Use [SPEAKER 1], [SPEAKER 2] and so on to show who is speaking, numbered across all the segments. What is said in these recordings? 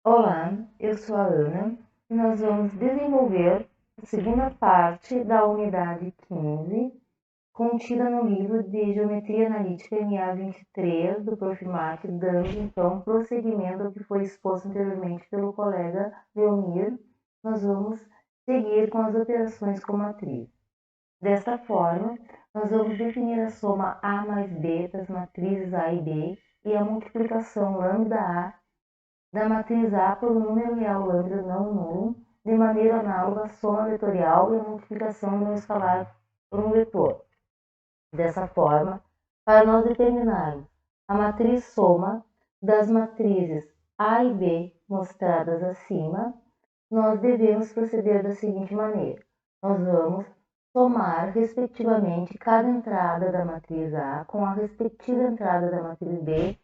[SPEAKER 1] Olá, eu sou a Ana e nós vamos desenvolver a segunda parte da unidade 15, contida no livro de Geometria Analítica MA 23 do Profimat, dando então prosseguimento ao que foi exposto anteriormente pelo colega Leomir. Nós vamos seguir com as operações com matriz. Desta forma, nós vamos definir a soma A mais B das matrizes A e B e a multiplicação lambda A da matriz A por um número real lambda não nulo, de maneira análoga à soma vetorial e à multiplicação de um escalar por um vetor. Dessa forma, para nós determinarmos a matriz soma das matrizes A e B mostradas acima, nós devemos proceder da seguinte maneira. Nós vamos somar, respectivamente, cada entrada da matriz A com a respectiva entrada da matriz B,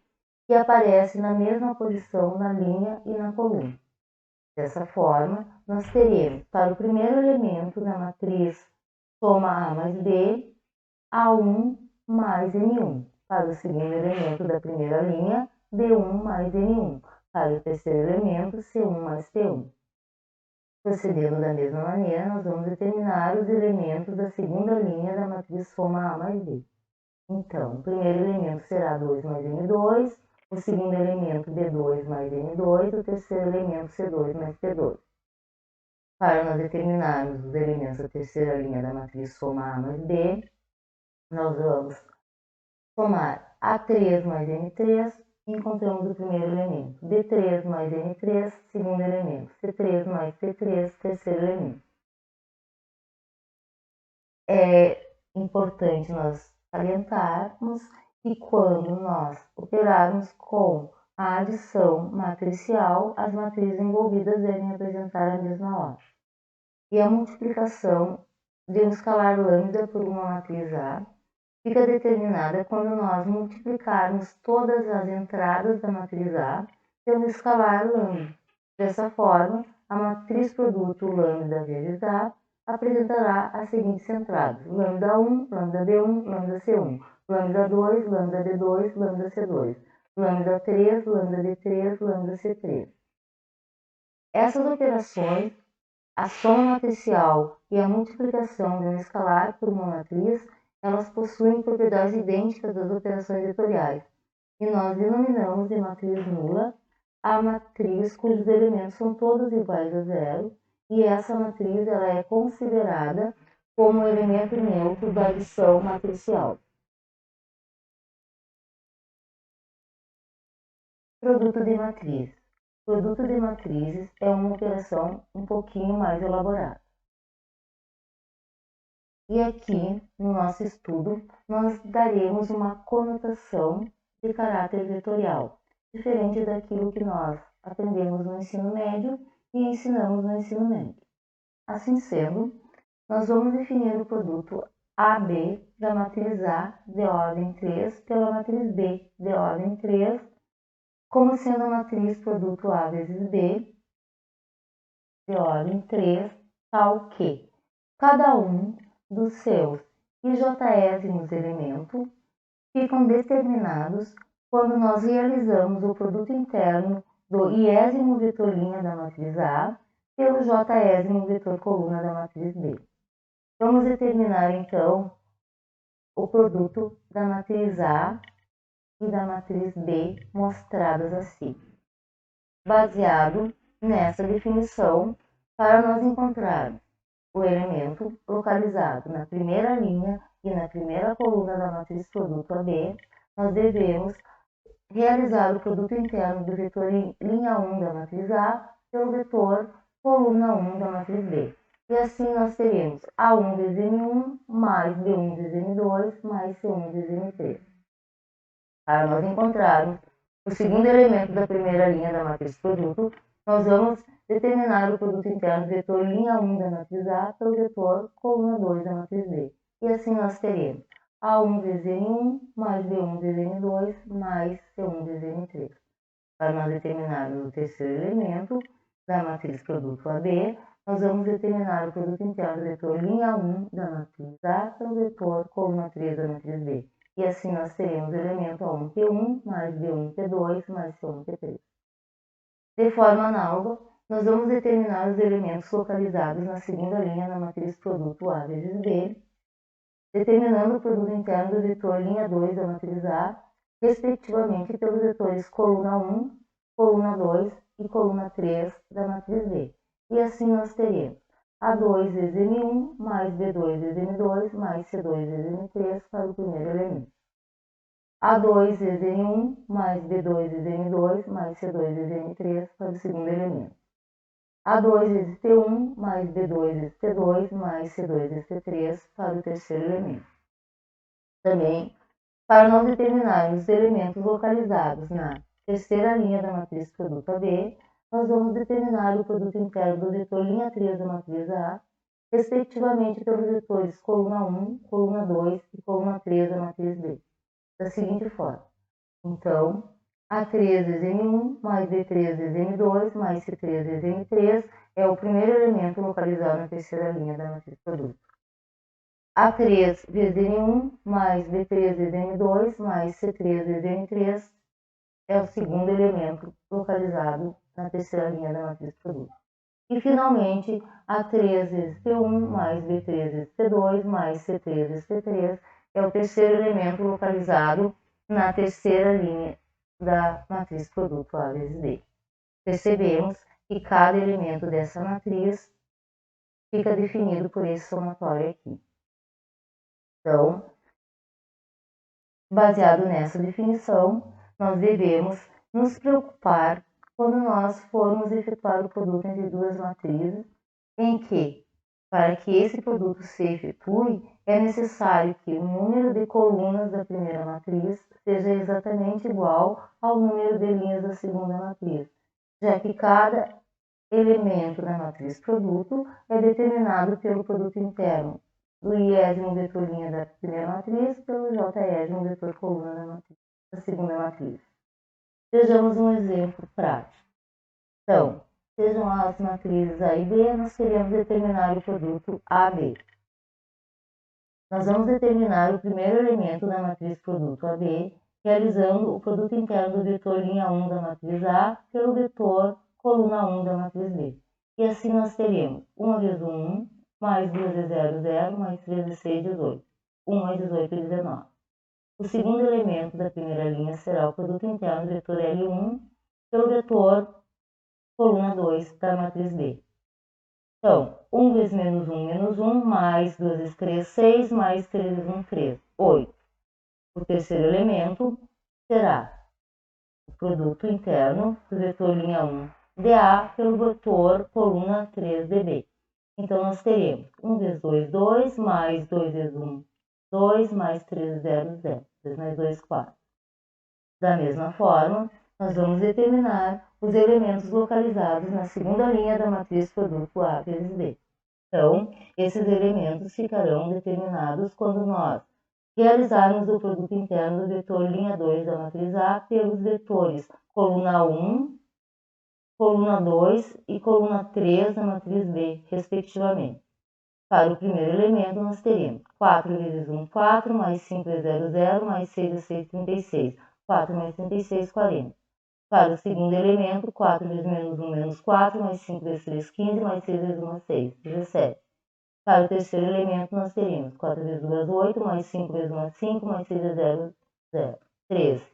[SPEAKER 1] que aparece na mesma posição na linha e na coluna. Dessa forma, nós teremos, para o primeiro elemento da matriz soma A mais B, A1 mais N1. Para o segundo elemento da primeira linha, B1 mais N1. Para o terceiro elemento, C1 mais P1. Procedendo da mesma maneira, nós vamos determinar os elementos da segunda linha da matriz soma A mais B. Então, o primeiro elemento será 2 mais N2, o segundo elemento B2 mais N2, o terceiro elemento C2 mais P2. Para nós determinarmos os elementos da terceira linha da matriz soma A mais B, nós vamos somar A3 mais N3, e encontramos o primeiro elemento. B3 mais N3, segundo elemento. C3 mais P3, terceiro elemento. É importante nós salientarmos que quando nós operarmos com a adição matricial, as matrizes envolvidas devem apresentar a mesma ordem. E a multiplicação de um escalar lambda por uma matriz A fica determinada quando nós multiplicarmos todas as entradas da matriz A pelo escalar lambda. Dessa forma, a matriz produto lambda vezes A apresentará as seguintes entradas: lambda 1, lambda B1, lambda C1, lambda 2, lambda B2, lambda C2, lambda 3, lambda B3, lambda C3. Essas operações, a soma matricial e a multiplicação de um escalar por uma matriz, elas possuem propriedades idênticas das operações vetoriais, e nós denominamos de matriz nula a matriz cujos elementos são todos iguais a zero, e essa matriz ela é considerada como elemento neutro da adição matricial. Produto de matrizes. Produto de matrizes é uma operação um pouquinho mais elaborada. E aqui, no nosso estudo, nós daremos uma conotação de caráter vetorial, diferente daquilo que nós aprendemos no ensino médio e ensinamos no ensino médio. Assim sendo, nós vamos definir o produto AB da matriz A de ordem 3 pela matriz B de ordem 3, como sendo a matriz produto A vezes B de ordem 3, tal que cada um dos seus ijésimos elementos ficam determinados quando nós realizamos o produto interno do iésimo vetor linha da matriz A pelo jésimo vetor coluna da matriz B. Vamos determinar, então, o produto da matriz A e da matriz B mostradas assim. Baseado nessa definição, para nós encontrarmos o elemento localizado na primeira linha e na primeira coluna da matriz produto AB, nós devemos realizar o produto interno do vetor linha 1 da matriz A pelo vetor coluna 1 da matriz B. E assim nós teremos A1 vezes N1 mais B1 vezes N2 mais C1 vezes N3. Para nós encontrarmos o segundo elemento da primeira linha da matriz produto, nós vamos determinar o produto interno do vetor linha 1 da matriz A pelo vetor coluna 2 da matriz B. E assim nós teremos A1 vezes N1 mais B1 vezes N2 mais C1 vezes N3. Para nós determinarmos o terceiro elemento da matriz produto AB, nós vamos determinar o produto interno do vetor linha 1 da matriz A pelo vetor coluna 3 da matriz B. E assim nós teremos o elemento A1P1 mais B1P2 mais C1P3. De forma análoga, nós vamos determinar os elementos localizados na segunda linha da matriz produto A vezes B, determinando o produto interno do vetor linha 2 da matriz A, respectivamente pelos vetores coluna 1, coluna 2 e coluna 3 da matriz B. E assim nós teremos A2 vezes M1 mais B2 vezes M2 mais C2 vezes M3 para o primeiro elemento. A2 vezes N1 mais B2 vezes N2 mais C2 vezes N3 para o segundo elemento. A2 vezes T1 mais B2 vezes T2 mais C2 vezes T3 para o terceiro elemento. Também, para nós determinarmos os elementos localizados na terceira linha da matriz produto AB, nós vamos determinar o produto interno do vetor linha 3 da matriz A, respectivamente pelos vetores coluna 1, coluna 2 e coluna 3 da matriz B, da seguinte forma. Então, A3 vezes M1 mais B3 vezes M2 mais C3 vezes M3 é o primeiro elemento localizado na terceira linha da matriz produto. A3 vezes N1 mais B3 vezes N2 mais C3 vezes N3 é o segundo elemento localizado na terceira linha da matriz produto. E, finalmente, A3 vezes T1 mais B3 vezes T2 mais C3 vezes T3 é o terceiro elemento localizado na terceira linha da matriz produto A vezes B. Percebemos que cada elemento dessa matriz fica definido por esse somatório aqui. Então, baseado nessa definição, nós devemos nos preocupar quando nós formos efetuar o produto entre duas matrizes, em que, para que esse produto se efetue, é necessário que o número de colunas da primeira matriz seja exatamente igual ao número de linhas da segunda matriz, já que cada elemento da matriz produto é determinado pelo produto interno do iésimo vetor linha da primeira matriz pelo jésimo vetor coluna da segunda matriz. Vejamos um exemplo prático. Então, sejam as matrizes A e B, nós queremos determinar o produto AB. Nós vamos determinar o primeiro elemento da matriz produto AB, realizando o produto interno do vetor linha 1 da matriz A pelo vetor coluna 1 da matriz B. E assim nós teremos 1 vezes 1, mais 2 vezes 0, 0, mais 3 vezes 6, 18. 1 mais 18 é 19. O segundo elemento da primeira linha será o produto interno do vetor L1 pelo vetor coluna 2 da matriz B. Então, 1 vezes menos 1, mais 2 vezes 3, 6, mais 3 vezes 1, 3, 8. O terceiro elemento será o produto interno do vetor linha 1 dA pelo vetor coluna 3 dB. Então, nós teremos 1 vezes 2, 2, mais 2 vezes 1, 2, mais 3, 0, 0. 2 mais 2, 4. Da mesma forma, nós vamos determinar os elementos localizados na segunda linha da matriz produto A vezes B. Então, esses elementos ficarão determinados quando nós realizarmos o produto interno do vetor linha 2 da matriz A pelos vetores coluna 1, coluna 2 e coluna 3 da matriz B, respectivamente. Para o primeiro elemento, nós teremos 4 vezes 1, 4, mais 5 vezes 0, 0, mais 6 vezes 6, 36. 4 mais 36, 40. Para o segundo elemento, 4 vezes menos 4, mais 5 vezes 3, 15, mais 6 vezes 1, 6, 17. Para o terceiro elemento, nós teremos 4 vezes 2, 8, mais 5 vezes 1, 5, mais 6 vezes 0, 0, 13.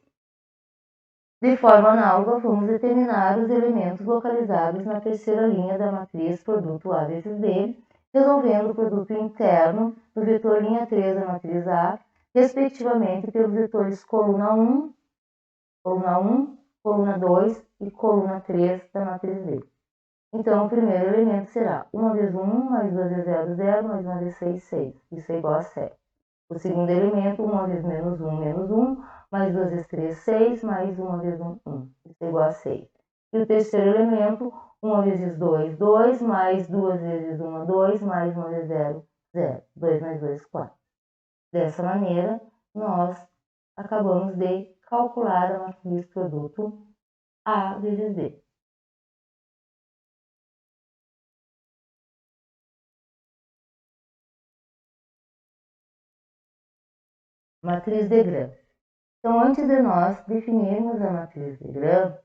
[SPEAKER 1] De forma análoga, vamos determinar os elementos localizados na terceira linha da matriz produto A vezes B, resolvendo o produto interno do vetor linha 3 da matriz A, respectivamente pelos vetores coluna 1, coluna 2 e coluna 3 da matriz B. Então, o primeiro elemento será 1 vezes 1, mais 2 vezes 0, 0, mais 1 vezes 6, 6. Isso é igual a 7. O segundo elemento, 1 vezes menos 1, mais 2 vezes 3, 6, mais 1 vezes 1, 1. Isso é igual a 6. E o terceiro elemento, 1 vezes 2, 2, mais 2 vezes 1, 2, mais 1 vezes 0, 0. 2 mais 2, 4. Dessa maneira, nós acabamos de calcular a matriz produto A vezes B. Matriz de Gram. Então, antes de nós definirmos a matriz de Gram,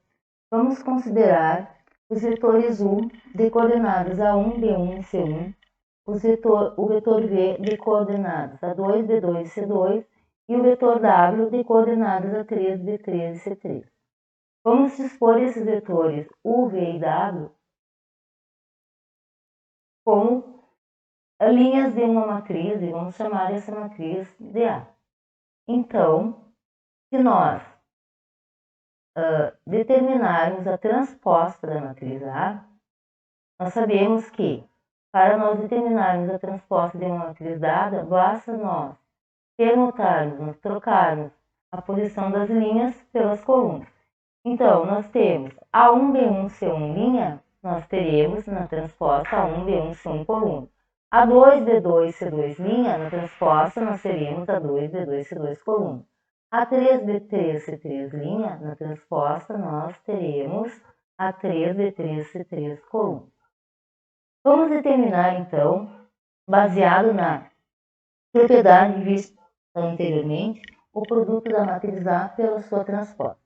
[SPEAKER 1] Vamos considerar os vetores U de coordenadas A1, B1 e C1, o vetor V de coordenadas A2, B2 e C2 e o vetor W de coordenadas A3, B3 e C3. Vamos dispor esses vetores U, V e W como linhas de uma matriz e vamos chamar essa matriz de A. Então, se nós determinarmos a transposta da matriz A, nós sabemos que para nós determinarmos a transposta de uma matriz dada, basta nós permutarmos, trocarmos a posição das linhas pelas colunas. Então, nós temos A1, B1, C1 linha, nós teremos na transposta A1, B1, C1 coluna. A2, B2, C2 linha, na transposta nós teremos A2, B2, C2 coluna. A3, B3, C3 linha, na transposta nós teremos A3, B3, C3 coluna. Vamos determinar então, baseado na propriedade vista anteriormente, o produto da matriz A pela sua transposta.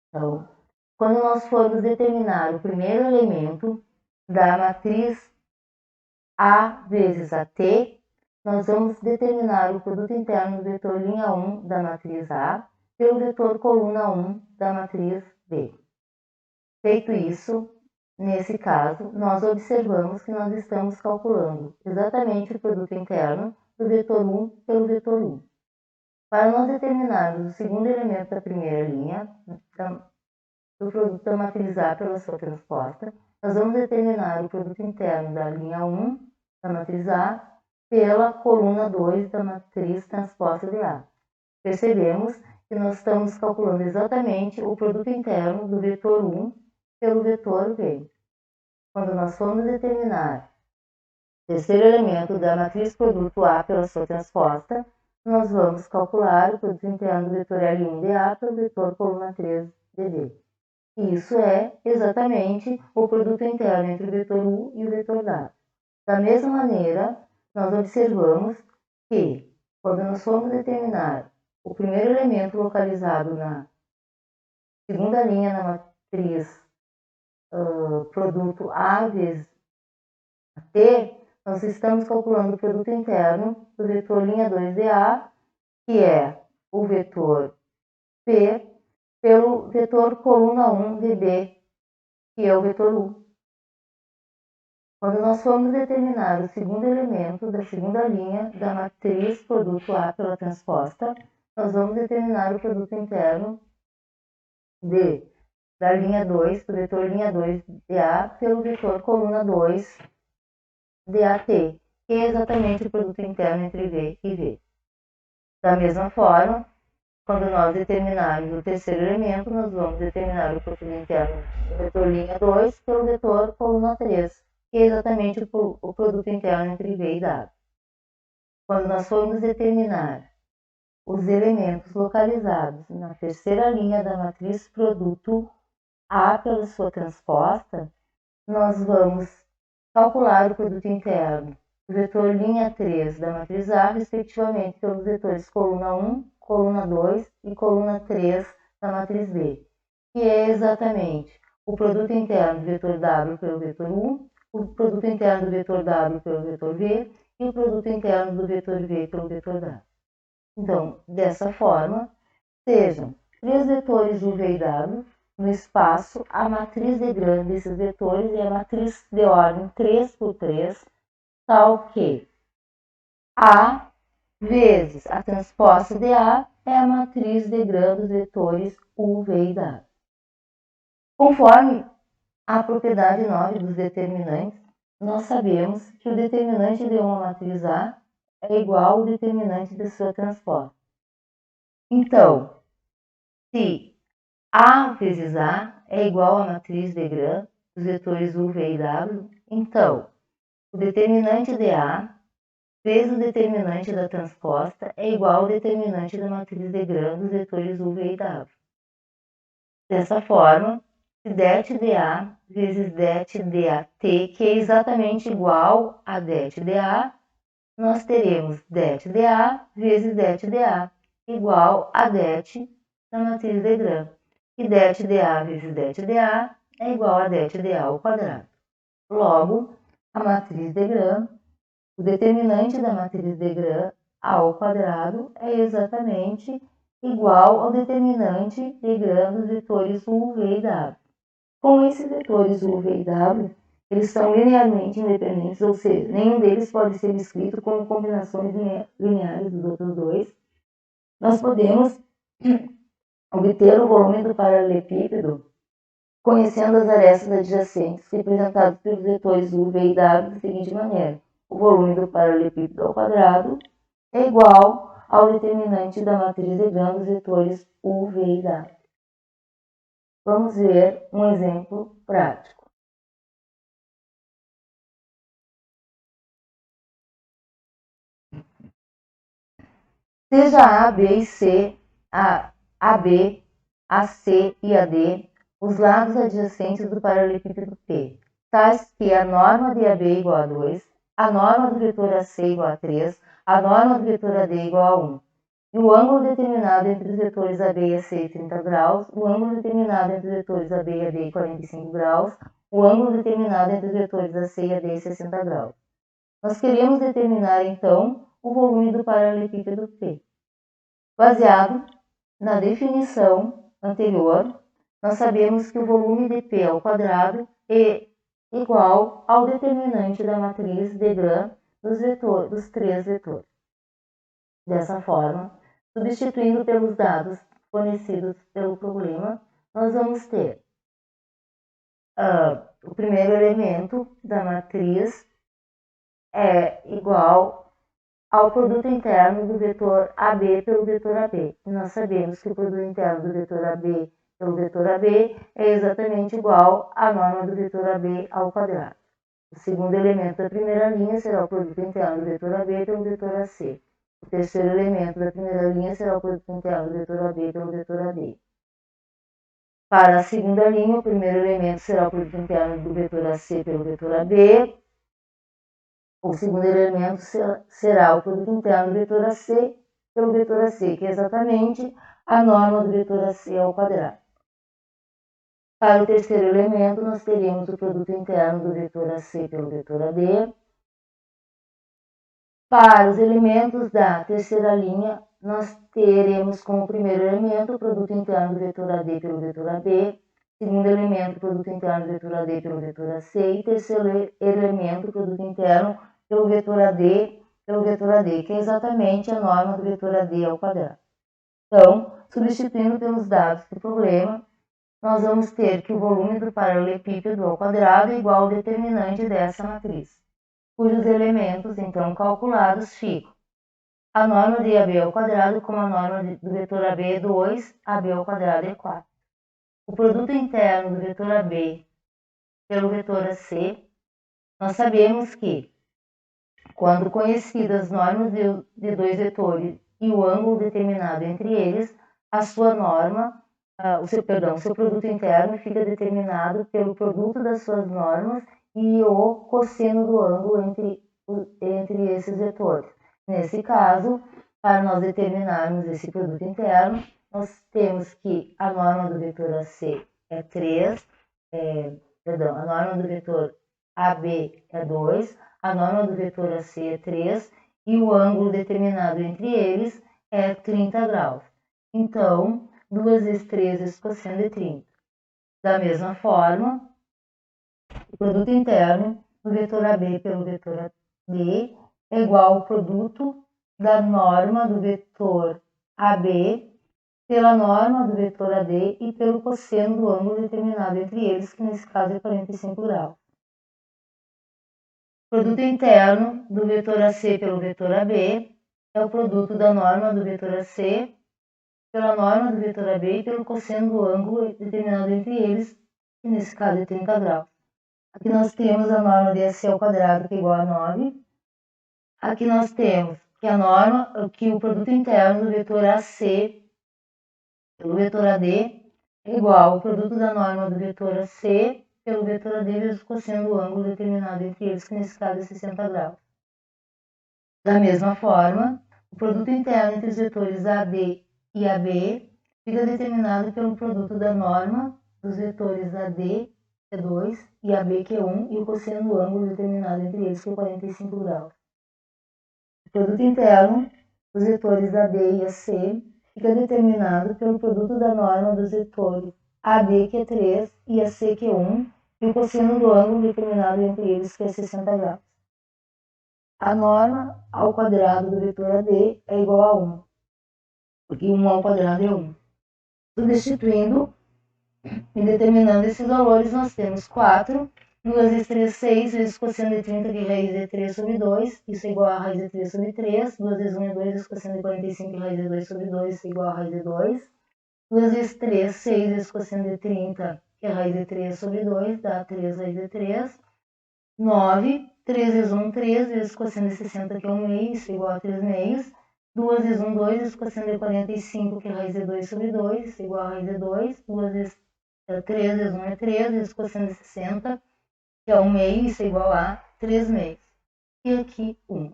[SPEAKER 1] Então, quando nós formos determinar o primeiro elemento da matriz A vezes AT, nós vamos determinar o produto interno do vetor linha 1 da matriz A pelo vetor coluna 1 da matriz B. Feito isso, nesse caso, nós observamos que nós estamos calculando exatamente o produto interno do vetor 1 pelo vetor 1. Para nós determinarmos o segundo elemento da primeira linha, do produto da matriz A pela sua transposta, nós vamos determinar o produto interno da linha 1 da matriz A pela coluna 2 da matriz transposta de A. Percebemos que nós estamos calculando exatamente o produto interno do vetor 1 pelo vetor V. Quando nós formos determinar o terceiro elemento da matriz produto A pela sua transposta, nós vamos calcular o produto interno do vetor L1 de A pelo vetor coluna 3 de B. E isso é exatamente o produto interno entre o vetor U e o vetor W. Da mesma maneira, nós observamos que, quando nós formos determinar o primeiro elemento localizado na segunda linha na matriz produto A vezes T, nós estamos calculando o produto interno do vetor linha 2 de A, que é o vetor P, pelo vetor coluna 1 de B, que é o vetor U. Quando nós formos determinar o segundo elemento da segunda linha da matriz produto A pela transposta, nós vamos determinar o produto interno da linha 2, do vetor linha 2 de A, pelo vetor coluna 2 de AT, que é exatamente o produto interno entre V e V. Da mesma forma, quando nós determinarmos o terceiro elemento, nós vamos determinar o produto interno do vetor linha 2 pelo vetor coluna 3, que é exatamente o produto interno entre V e W. Quando nós formos determinar os elementos localizados na terceira linha da matriz produto A pela sua transposta, nós vamos calcular o produto interno do vetor linha 3 da matriz A, respectivamente pelos vetores coluna 1, coluna 2 e coluna 3 da matriz B, que é exatamente o produto interno do vetor W pelo vetor U, o produto interno do vetor W pelo vetor V e o produto interno do vetor V pelo vetor W. Então, dessa forma, sejam três vetores U, V e W no espaço, a matriz de grã desses vetores é a matriz de ordem 3 por 3, tal que A vezes a transposta de A é a matriz de grã dos vetores U, V e W. Conforme a propriedade 9 dos determinantes, nós sabemos que o determinante de uma matriz A é igual ao determinante de sua transposta. Então, se A vezes A é igual à matriz de grã dos vetores U, V e W, então o determinante de A vezes o determinante da transposta é igual ao determinante da matriz de grã dos vetores U, V e W. Dessa forma, se det de A vezes det de AT, que é exatamente igual a det de A, nós teremos det de A vezes det de A, igual a det da matriz de grã. e det dA vezes det dA é igual a det dA ao quadrado. Logo, a matriz de Gram, o determinante da matriz de Gram ao quadrado é exatamente igual ao determinante de Gram dos vetores U, V e W. Com esses vetores U, V e W, eles são linearmente independentes, ou seja, nenhum deles pode ser escrito como combinações lineares dos outros dois. Nós podemos obter o volume do paralelepípedo conhecendo as arestas adjacentes representadas pelos vetores U, V e W da seguinte maneira: o volume do paralelepípedo ao quadrado é igual ao determinante da matriz de Gram dos vetores U, V e W. Vamos ver um exemplo prático. Seja A, B e C, AB, AC e AD, os lados adjacentes do paralelepípedo P, tais que a norma de AB é igual a 2, a norma do vetor AC é igual a 3, a norma do vetor AD é igual a 1. E o ângulo determinado entre os vetores AB e AC é 30 graus, o ângulo determinado entre os vetores AB e AD é 45 graus, o ângulo determinado entre os vetores AC e AD é 60 graus. Nós queremos determinar, então, o volume do paralelepípedo P. Baseado na definição anterior, nós sabemos que o volume de P ao quadrado é igual ao determinante da matriz de Gram dos três vetores. Dessa forma, substituindo pelos dados fornecidos pelo problema, nós vamos ter o primeiro elemento da matriz é igual ao produto interno do vetor AB pelo vetor AB. E nós sabemos que o produto interno do vetor AB pelo vetor AB é exatamente igual à norma do vetor AB ao quadrado. O segundo elemento da primeira linha será o produto interno do vetor AB pelo vetor AC. O terceiro elemento da primeira linha será o produto interno do vetor AB pelo vetor AD. Para a segunda linha, o primeiro elemento será o produto interno do vetor AC pelo vetor AB. O segundo elemento será o produto interno do vetor AC pelo vetor AC, que é exatamente a norma do vetor AC ao quadrado. Para o terceiro elemento, nós teremos o produto interno do vetor AC pelo vetor AD. Para os elementos da terceira linha, nós teremos como primeiro elemento o produto interno do vetor AD pelo vetor AB, segundo elemento o produto interno do vetor AD pelo vetor AC e terceiro elemento o produto interno pelo vetor AD que é exatamente a norma do vetor AD ao quadrado. Então, substituindo pelos dados do problema, nós vamos ter que o volume do paralelepípedo ao quadrado é igual ao determinante dessa matriz, cujos elementos, então, calculados ficam a norma de AB ao quadrado como a norma do vetor AB é 2, AB ao quadrado é 4. O produto interno do vetor AB pelo vetor AC, nós sabemos que, quando conhecidas as normas de dois vetores e o ângulo determinado entre eles, a sua norma, o seu produto interno fica determinado pelo produto das suas normas e o cosseno do ângulo entre esses vetores. Nesse caso, para nós determinarmos esse produto interno, nós temos que a norma do vetor AC é 3, a norma do vetor AB é 2, a norma do vetor AC é 3 e o ângulo determinado entre eles é 30 graus. Então, 2 vezes 3 vezes cosseno de 30. Da mesma forma, o produto interno do vetor AB pelo vetor AD é igual ao produto da norma do vetor AB pela norma do vetor AD e pelo cosseno do ângulo determinado entre eles, que nesse caso é 45 graus. O produto interno do vetor AC pelo vetor AB é o produto da norma do vetor AC pela norma do vetor AB e pelo cosseno do ângulo determinado entre eles, que nesse caso é 30 graus. Aqui nós temos a norma de AC ao quadrado, que é igual a 9. Aqui nós temos que o produto interno do vetor AC pelo vetor AD é igual ao produto da norma do vetor AC pelo vetor AD vezes o cosseno do ângulo determinado entre eles, que nesse caso é 60 graus. Da mesma forma, o produto interno entre os vetores AD e AB fica determinado pelo produto da norma dos vetores AD, Q2, e AB, Q1, e o cosseno do ângulo determinado entre eles, que é 45 graus. O produto interno dos vetores AD e AC fica determinado pelo produto da norma dos vetores AD, Q3, e AC, Q1, e o cosseno do ângulo determinado entre eles, que é 60 graus. A norma ao quadrado do vetor AD é igual a 1, porque 1 ao quadrado é 1. Substituindo e determinando esses valores, nós temos 4, 2 vezes 3, 6, vezes cosseno de 30, que é raiz de 3 sobre 2, isso é igual a raiz de 3 sobre 3, 2 vezes 1 é 2, vezes cosseno de 45, que é raiz de 2 sobre 2, isso é igual a raiz de 2, 2 vezes 3, 6, vezes cosseno de 30, que é raiz de 3 sobre 2, dá 3 raiz de 3, 9, 3 vezes 1, 3, vezes cosseno de 60, que é 1 meio, isso é igual a 3 meios, 2 vezes 1, 2, vezes cosseno de 45, que é raiz de 2 sobre 2, isso é igual a raiz de 2, 2 vezes 3 vezes 1 é 3, vezes cosseno de 60, que é 1 meio, isso é igual a 3 meios. E aqui 1.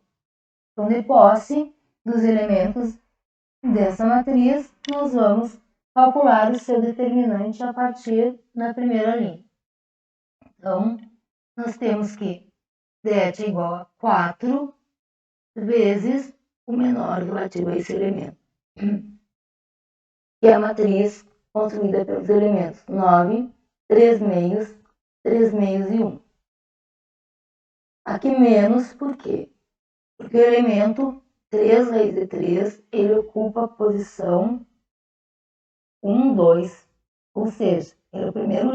[SPEAKER 1] Então, de posse dos elementos dessa matriz, nós vamos calcular o seu determinante a partir da primeira linha. Então, nós temos que det é igual a 4 vezes o menor relativo a esse elemento, que é a matriz construída pelos elementos 9, 3 meios e 1. Aqui menos, por quê? Porque o elemento 3 raiz de 3, ele ocupa a posição 1, 2, ou seja, ele é o primeiro,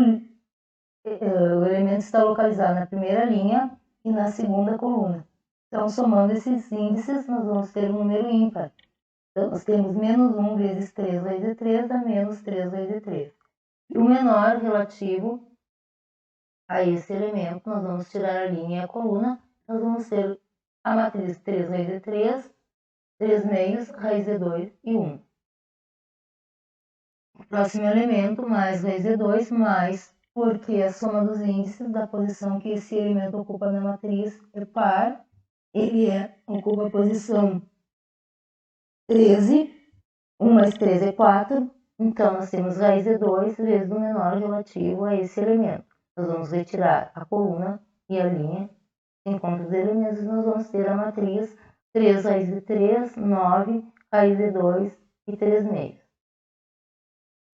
[SPEAKER 1] o elemento está localizado na primeira linha e na segunda coluna. Então, somando esses índices, nós vamos ter um número ímpar. Então, nós temos menos 1 vezes 3 raiz de 3 dá menos 3 raiz de 3. E o menor relativo a esse elemento, nós vamos tirar a linha e a coluna, nós vamos ter a matriz 3 raiz de 3, 3 meios, raiz de 2 e 1. O próximo elemento, mais raiz de 2, mais, porque a soma dos índices da posição que esse elemento ocupa na matriz é par, ele ocupa a posição 13, 1 mais 3 é 4, então nós temos raiz de 2 vezes o menor relativo a esse elemento. Nós vamos retirar a coluna e a linha, enquanto os elementos nós vamos ter a matriz 3 raiz de 3, 9, raiz de 2 e 3 meios.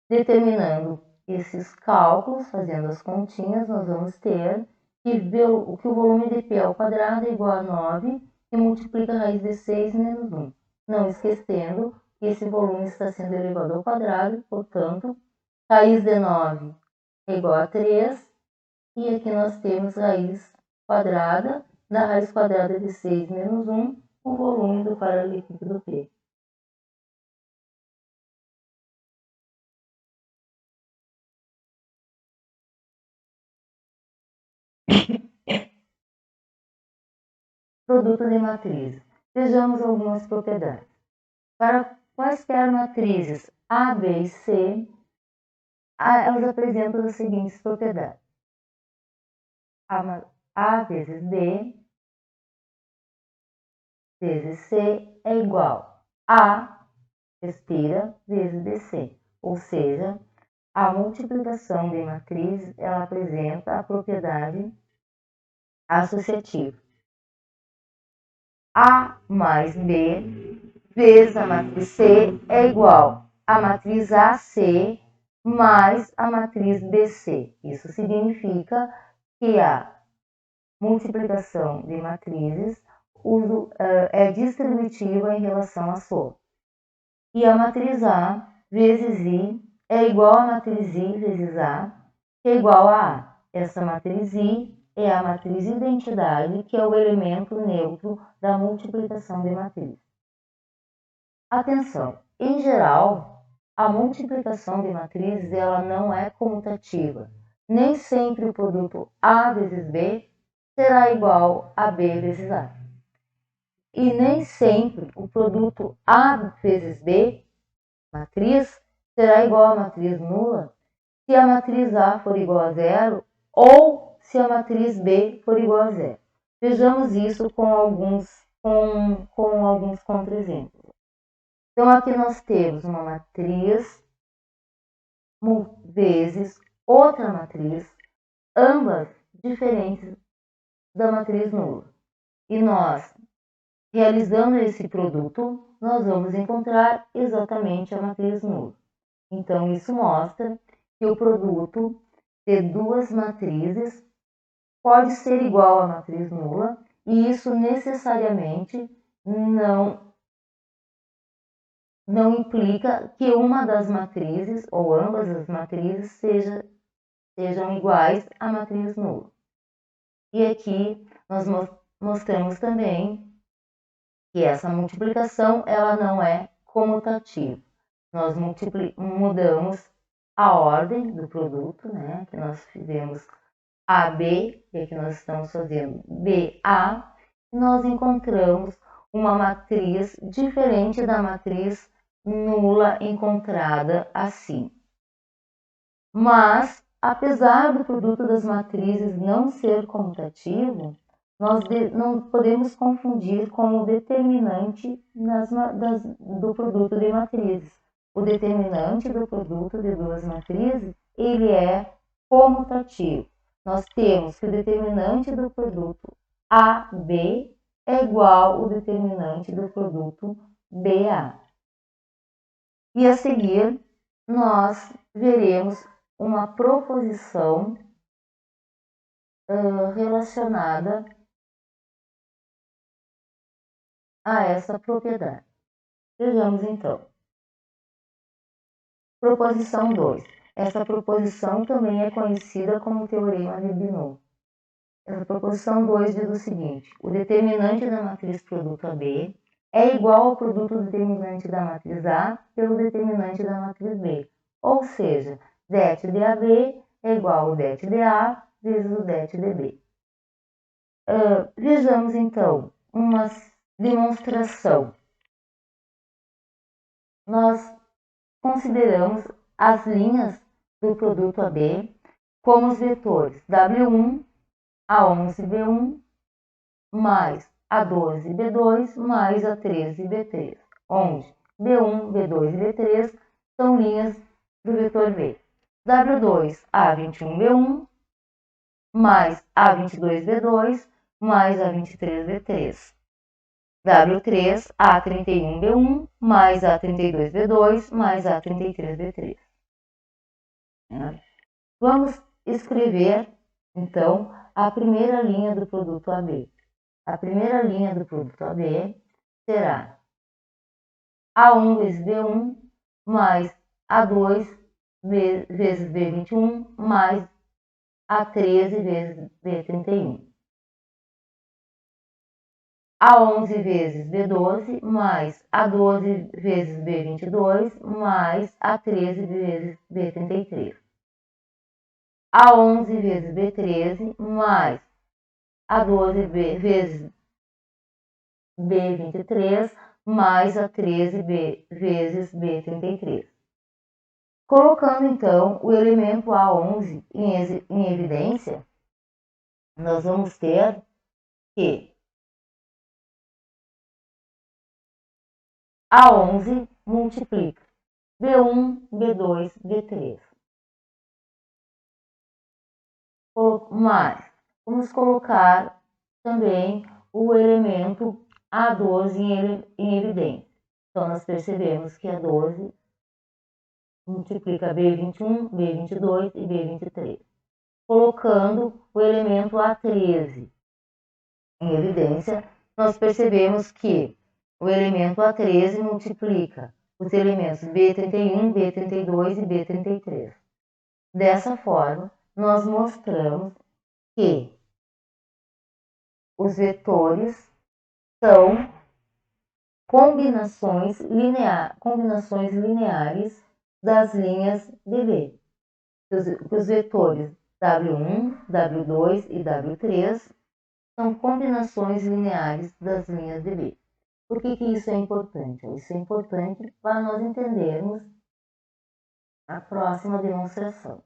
[SPEAKER 1] Determinando esses cálculos, fazendo as continhas, nós vamos ter que o volume de P ao quadrado é igual a 9 e multiplica a raiz de 6 menos 1. Não esquecendo que esse volume está sendo elevado ao quadrado, portanto, raiz de 9 é igual a 3, e aqui nós temos raiz quadrada, da raiz quadrada de 6 menos 1, o volume do paralelepípedo P. Produto de matrizes. Vejamos algumas propriedades. Para quaisquer matrizes A, B e C, elas apresentam as seguintes propriedades. A vezes B vezes C é igual a respira vezes BC, ou seja, a multiplicação de matrizes ela apresenta a propriedade associativa. A mais B vezes a matriz C é igual a matriz AC mais a matriz BC. Isso significa que a multiplicação de matrizes é distributiva em relação à soma. E a matriz A vezes I é igual a matriz I vezes A, que é igual a A. Essa matriz I é a matriz identidade, que é o elemento neutro da multiplicação de matriz. Atenção, em geral, a multiplicação de matrizes ela não é comutativa. Nem sempre o produto A vezes B será igual a B vezes A. E nem sempre o produto A vezes B, matriz, será igual à matriz nula se a matriz A for igual a zero ou se a matriz B for igual a zero. Vejamos isso com alguns contra-exemplos. Então, aqui nós temos uma matriz vezes outra matriz, ambas diferentes da matriz nula. E nós, realizando esse produto, nós vamos encontrar exatamente a matriz nula. Então, isso mostra que o produto de duas matrizes pode ser igual à matriz nula, e isso necessariamente não implica que uma das matrizes ou ambas as matrizes sejam iguais à matriz nula. E aqui nós mostramos também que essa multiplicação ela não é comutativa. Nós mudamos a ordem do produto, né? Que nós fizemos AB, e aqui nós estamos fazendo BA, nós encontramos uma matriz diferente da matriz nula encontrada assim. Mas, apesar do produto das matrizes não ser comutativo, nós não podemos confundir com o determinante do produto de matrizes. O determinante do produto de duas matrizes, ele é comutativo. Nós temos que o determinante do produto AB é igual ao determinante do produto BA. E a seguir, nós veremos uma proposição relacionada a essa propriedade. Vejamos então. Proposição 2. Essa proposição também é conhecida como teorema de Binet. Essa proposição 2 diz o seguinte: o determinante da matriz produto AB é igual ao produto determinante da matriz A pelo determinante da matriz B. Ou seja, det de AB é igual ao det de A vezes o det de B. Vejamos então uma demonstração. Nós consideramos as linhas do produto AB como os vetores W1, A11B1, mais A12B2, mais A13B3, onde B1, B2 e B3 são linhas do vetor B. W2, A21B1, mais A22B2, mais A23B3. W3, A31B1, mais A32B2, mais A33B3. Vamos escrever, então, a primeira linha do produto AB. A primeira linha do produto AB será A1 vezes B1, mais A2 vezes B21, mais A13 vezes B31. A11 vezes B12, mais A12 vezes B22, mais A13 vezes B33. A11 vezes B13, mais A12 vezes B23, mais A13 vezes B33. Colocando, então, o elemento A11 em evidência, nós vamos ter que A11 multiplica B1, B2, B3. Mas vamos colocar também o elemento A12 em evidência. Então, nós percebemos que A12 multiplica B21, B22 e B23. Colocando o elemento A13 em evidência, nós percebemos que o elemento A13 multiplica os elementos B31, B32 e B33. Dessa forma, nós mostramos que os vetores são combinações lineares das linhas de B. Os vetores W1, W2 e W3 são combinações lineares das linhas de B. Por que isso é importante? Isso é importante para nós entendermos a próxima demonstração.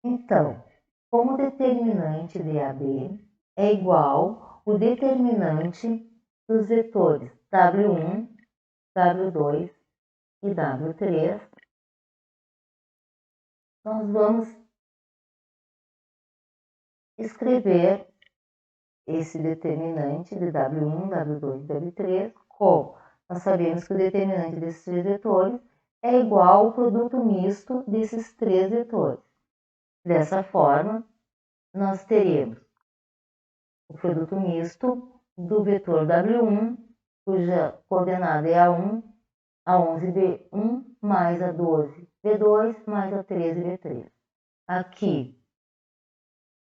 [SPEAKER 1] Então, como o determinante de AB é igual ao determinante dos vetores W1, W2 e W3, nós vamos escrever esse determinante de W1, W2 e W3 como nós sabemos que o determinante desses três vetores é igual ao produto misto desses três vetores. Dessa forma, nós teremos o produto misto do vetor W1, cuja coordenada é A1, A11B1 mais A12B2 mais A13B3. Aqui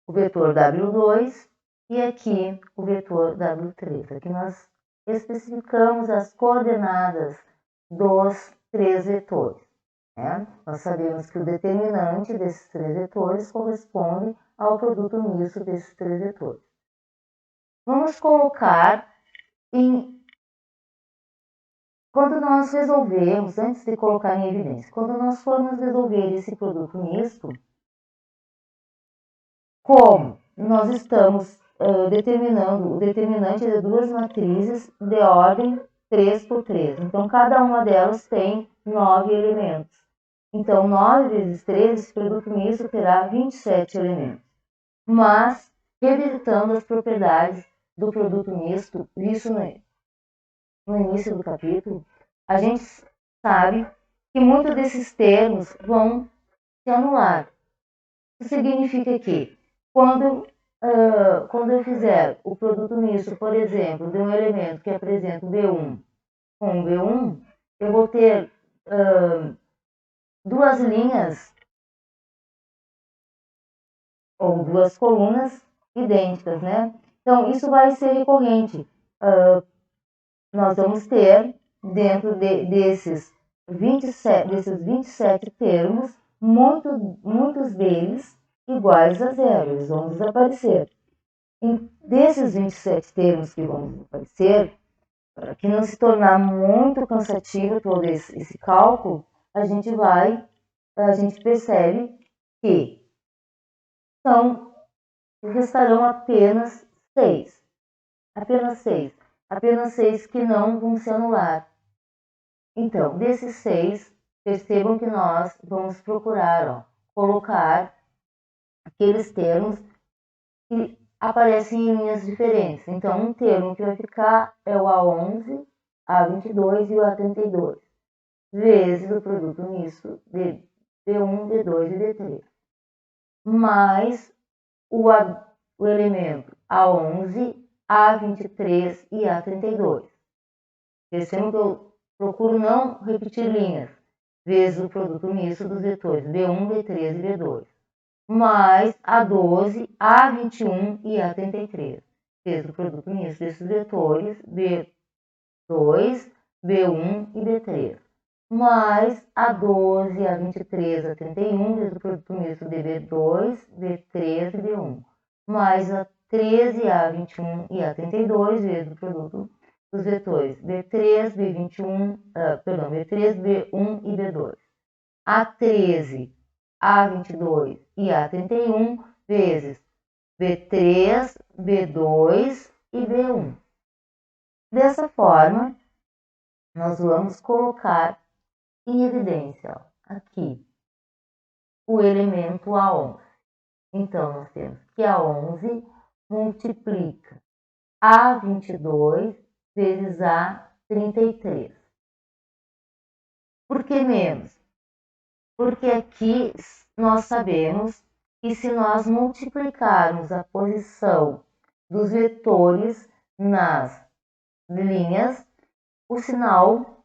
[SPEAKER 1] o vetor W2 e aqui o vetor W3. Aqui nós especificamos as coordenadas dos três vetores. Né? Nós sabemos que o determinante desses três vetores corresponde ao produto misto desses três vetores. Vamos colocar quando nós resolvermos, antes de colocar em evidência, quando nós formos resolver esse produto misto, como nós estamos determinando o determinante de duas matrizes de ordem 3 por 3. Então, cada uma delas tem 9 elementos. Então, 9 vezes 3, esse produto misto terá 27 elementos. Mas, revisitando as propriedades do produto misto, visto no início do capítulo, a gente sabe que muitos desses termos vão se anular. Isso significa que, quando eu fizer o produto misto, por exemplo, de um elemento que apresenta o B1 com o B1, eu vou ter duas linhas ou duas colunas idênticas, né? Então, isso vai ser recorrente. Nós vamos ter, dentro desses 27 termos, muitos deles iguais a zero, eles vão desaparecer. Desses 27 termos que vão desaparecer, para que não se tornar muito cansativo todo esse cálculo, a gente percebe que restarão apenas 6. Apenas 6 que não vão se anular. Então, desses 6, percebam que nós vamos procurar colocar aqueles termos que aparecem em linhas diferentes. Então, um termo que vai ficar é o A11, A22 e o A32, vezes o produto misto de B1, B2 e B3, mais o elemento A11, A23 e A32. Percebam que eu procuro não repetir linhas, vezes o produto misto dos vetores B1, B3 e B2, mais A12, A21 e A33, vezes o produto misto desses vetores B2, B1 e B3, mais A12, A23, A31, vezes o produto misto de B2, B3 e B1, mais A13, A21 e A32, vezes o produto dos vetores B3, B3, B1 e B2. A13, A22 e A31 vezes B3, B2 e B1. Dessa forma, nós vamos colocar em evidência aqui o elemento A11. Então, nós temos que A11 multiplica A22 vezes A33. Por que menos? Porque aqui nós sabemos que se nós multiplicarmos a posição dos vetores nas linhas, o sinal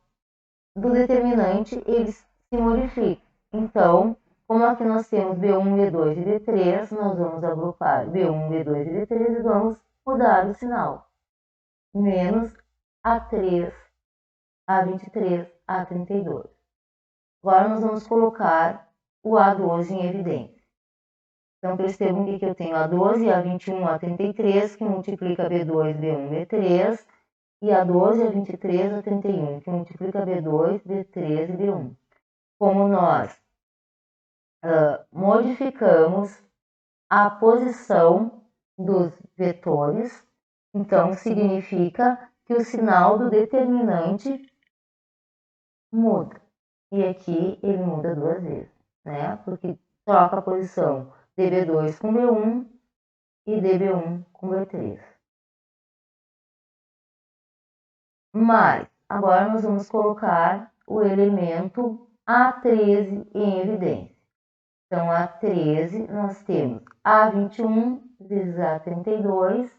[SPEAKER 1] do determinante ele se modifica. Então, como aqui nós temos B1, B2 e B3, nós vamos agrupar B1, B2 e B3 e vamos mudar o sinal. Menos A3, A23, A32. Agora nós vamos colocar o A12 em evidência. Então, percebam que eu tenho A12, A21, A33, que multiplica B2, B1, B3, e A12, A23, A31, que multiplica B2, B3 e B1. Como nós modificamos a posição dos vetores, então significa que o sinal do determinante muda. E aqui ele muda duas vezes, né? Porque troca a posição dB2 com B1 e dB1 com B3. Mas, agora nós vamos colocar o elemento A13 em evidência. Então, A13, nós temos A21 vezes A32,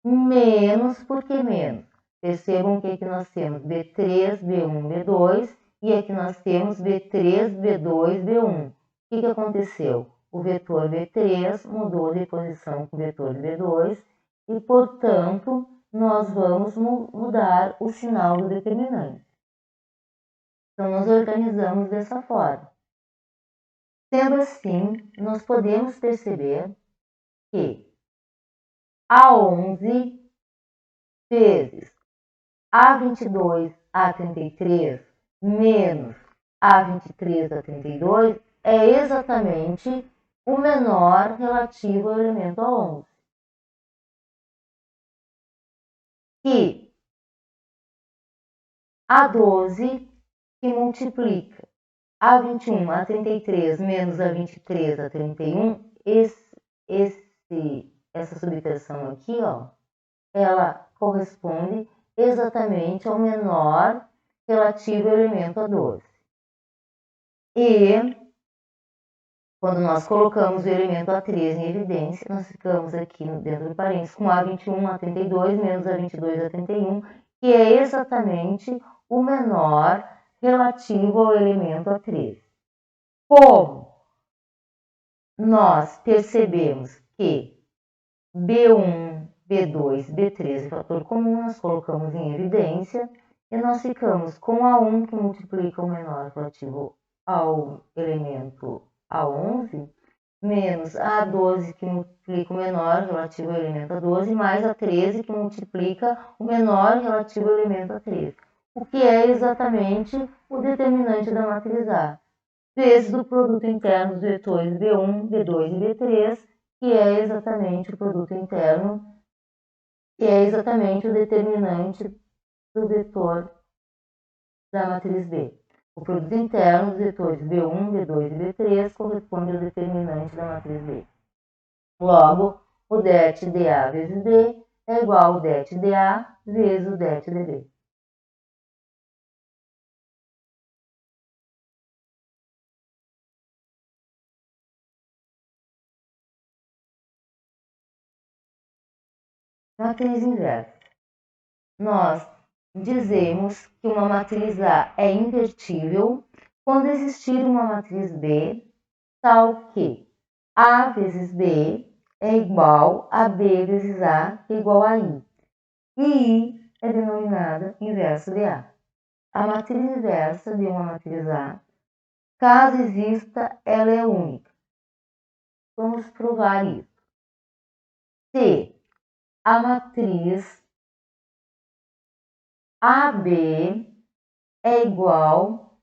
[SPEAKER 1] menos, por que menos? Percebam que aqui nós temos B3, B1, B2, e aqui nós temos B3, B2, B1. O que aconteceu? O vetor B3 mudou de posição com o vetor B2 e, portanto, nós vamos mudar o sinal do determinante. Então, nós organizamos dessa forma. Sendo assim, nós podemos perceber que A11 vezes A22, A33 menos A23, A32 é exatamente o menor relativo ao elemento A11. E A12 que multiplica A21, A33 menos A23, A31, essa subtração aqui, ó, ela corresponde exatamente ao menor relativo ao elemento A12. E quando nós colocamos o elemento A13 em evidência, nós ficamos aqui dentro do parênteses com A21, A32 menos A22, A31, que é exatamente o menor relativo ao elemento A13. Como nós percebemos que B1, B2, B3 é fator comum, nós colocamos em evidência e nós ficamos com A1 que multiplica o menor relativo ao elemento A11, menos A12 que multiplica o menor relativo ao elemento A12, mais A13 que multiplica o menor relativo ao elemento A13, o que é exatamente o determinante da matriz A, vezes do produto interno dos vetores B1, B2 e B3, que é exatamente o produto interno, que é exatamente o determinante do vetor da matriz B. O produto interno dos vetores B1, B2 e B3 corresponde ao determinante da matriz B. Logo, o det dA vezes B é igual ao det dA vezes o det dB. Matriz inversa. Nós dizemos que uma matriz A é invertível quando existir uma matriz B tal que A vezes B é igual a B vezes A, que é igual a I. E I é denominada inversa de A. A matriz inversa de uma matriz A, caso exista, ela é única. Vamos provar isso. Se a matriz AB é igual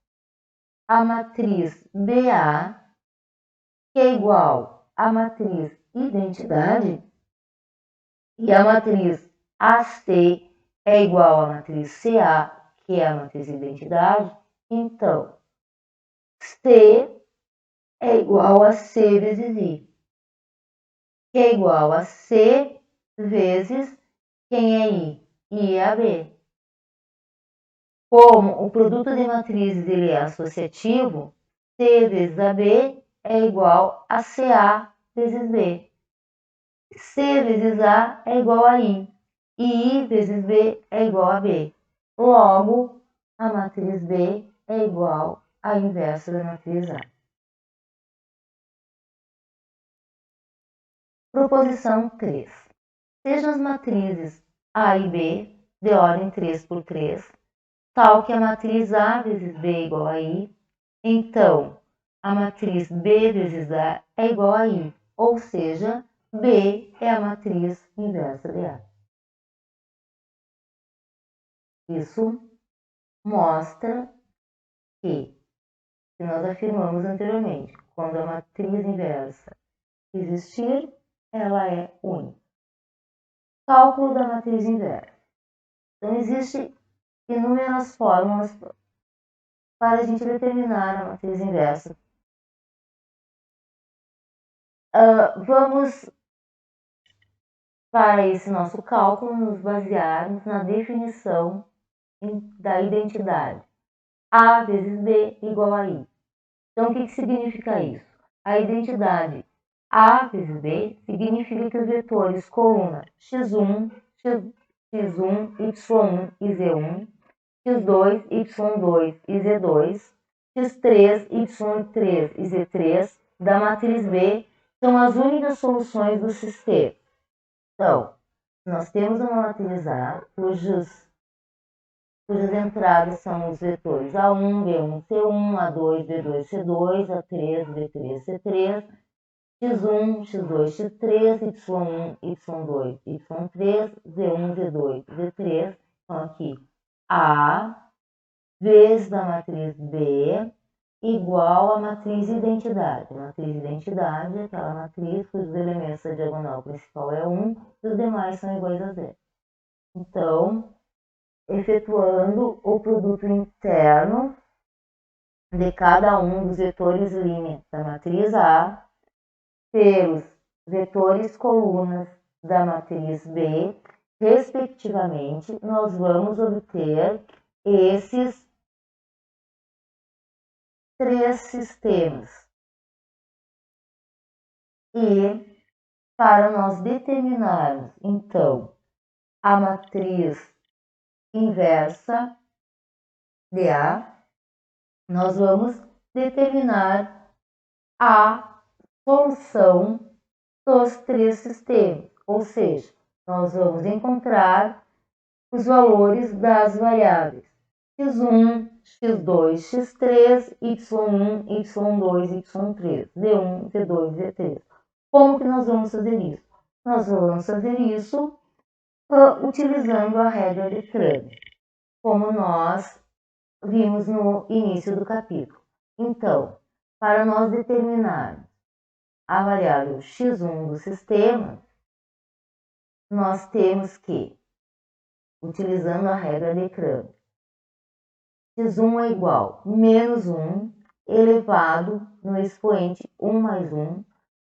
[SPEAKER 1] à matriz BA, que é igual à matriz identidade, e a matriz AC é igual à matriz CA, que é a matriz identidade, então C é igual a C vezes I, que é igual a C vezes quem é I? I é a B. Como o produto de matrizes ele é associativo, C vezes AB é igual a CA vezes B. C vezes A é igual a I. E I vezes B é igual a B. Logo, a matriz B é igual à inversa da matriz A. Proposição 3. Sejam as matrizes A e B de ordem 3 por 3, tal que a matriz A vezes B é igual a I, então a matriz B vezes A é igual a I, ou seja, B é a matriz inversa de A. Isso mostra que nós afirmamos anteriormente, quando a matriz inversa existir, ela é única. Cálculo da matriz inversa. Então, existem inúmeras fórmulas para a gente determinar a matriz inversa. Vamos, para esse nosso cálculo, nos basearmos na definição da identidade. A vezes B igual a I. Então, o que significa isso? A identidade A vezes B significa que os vetores coluna x1, x1, y1 e z1, x2, y2 e z2, x3, y3 e z3 da matriz B são as únicas soluções do sistema. Então, nós temos uma matriz A cujas entradas são os vetores A1, B1, C1, A2, B2, C2, A3, B3, C3, X1, X2, X3, Y1, Y2, Y3, Z1, Z2, Z3. Então, aqui, A vezes da matriz B igual à matriz identidade. A matriz identidade é aquela matriz cujos elementos da diagonal principal é 1 e os demais são iguais a 0. Então, efetuando o produto interno de cada um dos vetores linha da matriz A pelos vetores colunas da matriz B, respectivamente, nós vamos obter esses três sistemas. E para nós determinarmos, então, a matriz inversa de A, nós vamos determinar a solução dos três sistemas, ou seja, nós vamos encontrar os valores das variáveis x1, x2, x3, y1, y2, y3, z1, z2, z3. Como que nós vamos fazer isso? Nós vamos fazer isso utilizando a regra de Cramer, como nós vimos no início do capítulo. Então, para nós determinarmos a variável x1 do sistema, nós temos que, utilizando a regra de Cramer, x1 é igual a menos 1 elevado no expoente 1 mais 1,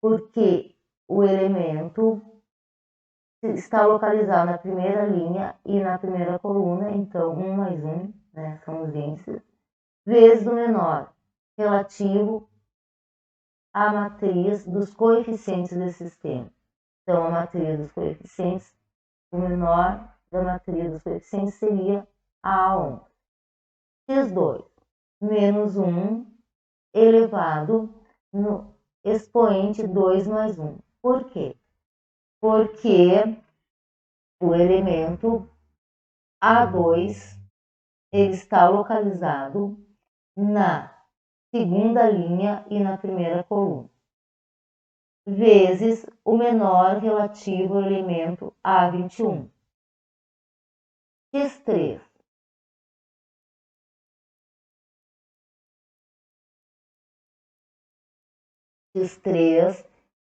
[SPEAKER 1] porque o elemento está localizado na primeira linha e na primeira coluna, então 1 mais 1, né, são os índices, vezes o menor relativo à matriz dos coeficientes desse sistema. Então, a matriz dos coeficientes, o menor da matriz dos coeficientes seria A11. x2 menos 1 elevado no expoente 2 mais 1. Por quê? Porque o elemento A2 ele está localizado na segunda linha e na primeira coluna, vezes o menor relativo ao elemento A21. x3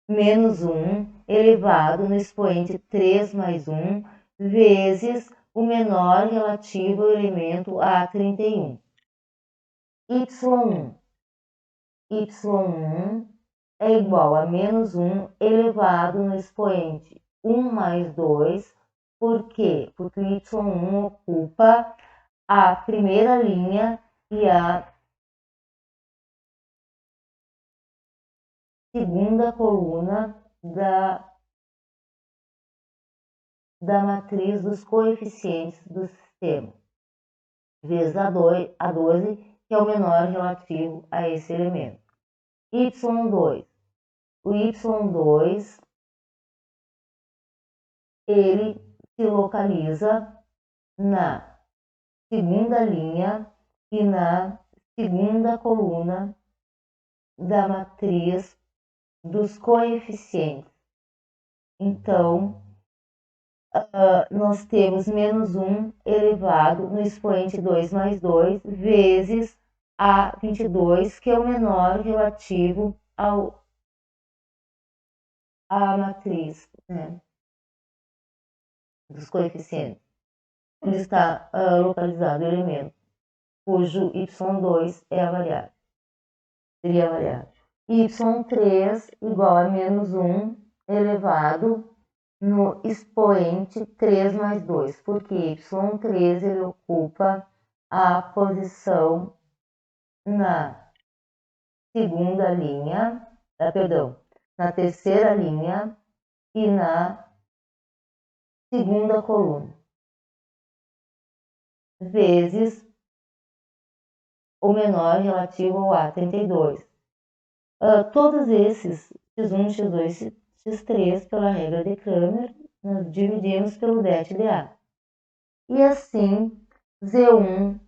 [SPEAKER 1] menos 1 elevado no expoente 3 mais 1, vezes o menor relativo ao elemento A31. y1. y1 é igual a menos 1 elevado no expoente 1 mais 2. Por quê? Porque o y1 ocupa a primeira linha e a segunda coluna da matriz dos coeficientes do sistema, vezes A12, que é o menor relativo a esse elemento. y2. O y2, ele se localiza na segunda linha e na segunda coluna da matriz dos coeficientes. Então, nós temos menos 1 elevado no expoente 2 mais 2, vezes A22, que é o menor relativo à matriz, né, dos coeficientes, onde está localizado o elemento cujo y2 é a variável. Seria a variável. y3 igual a menos 1 elevado no expoente 3 mais 2, porque y3 ele ocupa a posição na segunda linha, na terceira linha e na segunda coluna, vezes o menor relativo ao A32. Todos esses, x1, x2, x3, pela regra de Cramer, nós dividimos pelo det de A. E assim, Z1,